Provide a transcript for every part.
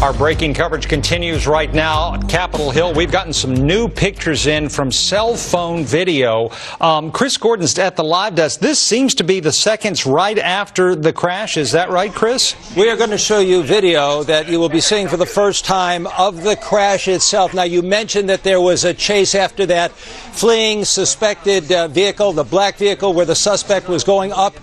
Our breaking coverage continues right now at Capitol Hill. We've gotten some new pictures in from cell phone video. Chris Gordon's at the live desk. This seems to be the seconds right after the crash. Is that right, Chris? We are going to show you video that you will be seeing for the first time of the crash itself. Now, you mentioned that there was a chase after that fleeing suspected vehicle, the black vehicle where the suspect was going up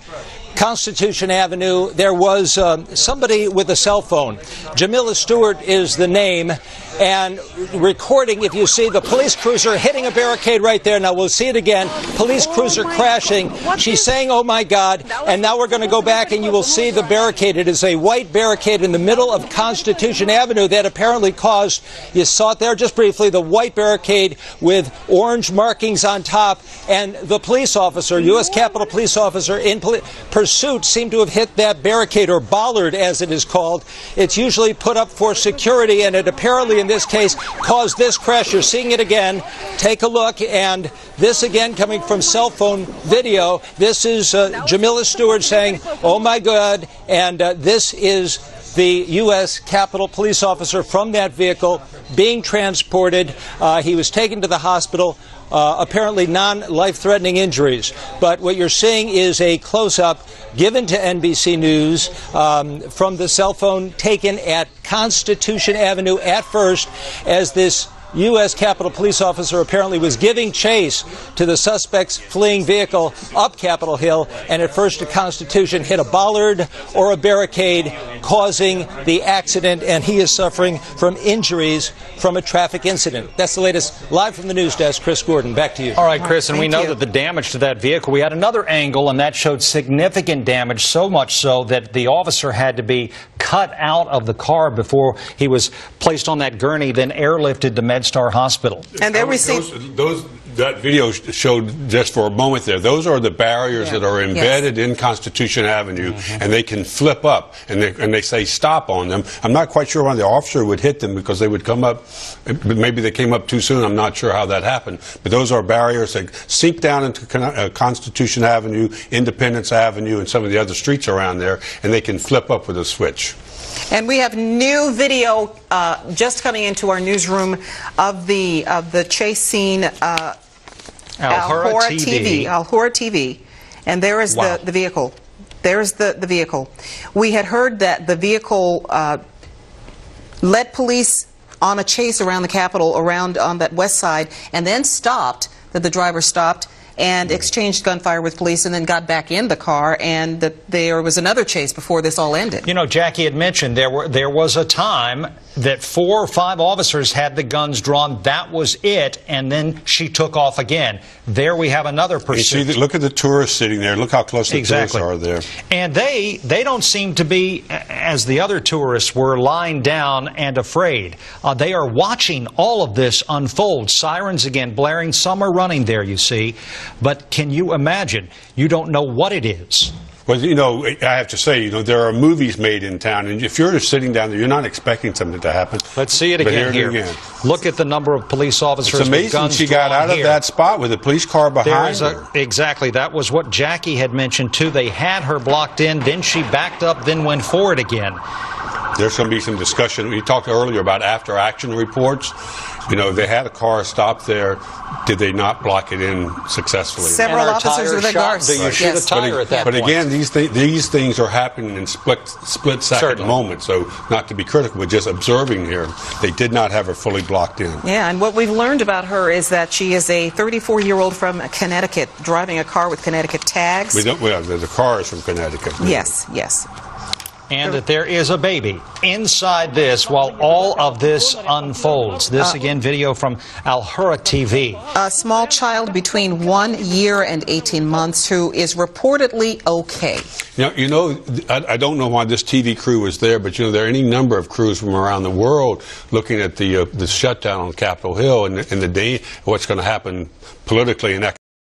Constitution Avenue. There was somebody with a cell phone. Jamila Stewart is the name, and recording, if you see the police cruiser hitting a barricade right there. Now we'll see it again. Police cruiser crashing. She's saying, "Oh my God," and now we're going to go back and you will see the barricade. It is a white barricade in the middle of Constitution Avenue that apparently caused, you saw it there just briefly, the white barricade with orange markings on top, and the police officer, U.S. Capitol police officer in pursuit, seemed to have hit that barricade, or bollard as it is called. It's usually put up for security, and it apparently in this case caused this crash. You're seeing it again. Take a look, and this again coming from cell phone video. This is Jamila Stewart saying, "Oh my God," and this is the U.S. Capitol police officer from that vehicle being transported. He was taken to the hospital. Apparently non-life-threatening injuries. But what you're seeing is a close-up given to NBC News from the cell phone taken at Constitution Avenue at first, as this U.S. Capitol police officer apparently was giving chase to the suspect's fleeing vehicle up Capitol Hill, and at first the Constitution hit a bollard or a barricade, causing the accident, and he is suffering from injuries from a traffic incident. That's the latest. Live from the news desk, Chris Gordon. Back to you. All right, Chris, and we know that the damage to that vehicle, we had another angle, and that showed significant damage, so much so that the officer had to be cut out of the car before he was placed on that gurney, then airlifted to MedStar Hospital. And there we see that video showed, just for a moment there, those are the barriers that are embedded in Constitution Avenue, and they can flip up, and they say stop on them. I'm not quite sure why the officer would hit them, because they would come up, maybe they came up too soon. I'm not sure how that happened. But those are barriers that sink down into Constitution Avenue, Independence Avenue, and some of the other streets around there, and they can flip up with a switch. And we have new video just coming into our newsroom of the chase scene. Al-Hura TV. And there is the vehicle. There's the vehicle. We had heard that the vehicle led police on a chase around the Capitol, around on that west side, and then stopped, that the driver stopped and exchanged gunfire with police, and then got back in the car, and that there was another chase before this all ended. You know, Jackie had mentioned there was a time that 4 or 5 officers had the guns drawn. That was it, and then she took off again. There we have another pursuit. You see, look at the tourists sitting there. Look how close the tourists are there. And they don't seem to be, as the other tourists were, lying down and afraid. They are watching all of this unfold. Sirens again blaring. Some are running there, you see. But can you imagine? You don't know what it is. Well, you know, I have to say, you know, there are movies made in town, and if you're just sitting down there, you're not expecting something to happen. Let's see it again here. Look at the number of police officers. It's amazing with guns she got out of that spot with a police car behind her. Exactly. That was what Jackie had mentioned, too. They had her blocked in, then she backed up, then went forward again. There's going to be some discussion. We talked earlier about after-action reports. You know, they had a car stopped there. Did they not block it in successfully? Several officers with their cars. You shoot a tire at that point. But again, these things are happening in split-second moments. So not to be critical, but just observing here, they did not have her fully blocked in. Yeah, and what we've learned about her is that she is a 34-year-old from Connecticut, driving a car with Connecticut tags. The car is from Connecticut. Yes, yes. And that there is a baby inside this while all of this unfolds. This, again, video from Al-Hura TV. A small child between 1 year and 18 months who is reportedly okay. You know, I don't know why this TV crew was there, but, you know, there are any number of crews from around the world looking at the shutdown on Capitol Hill and the day what's going to happen politically and economically.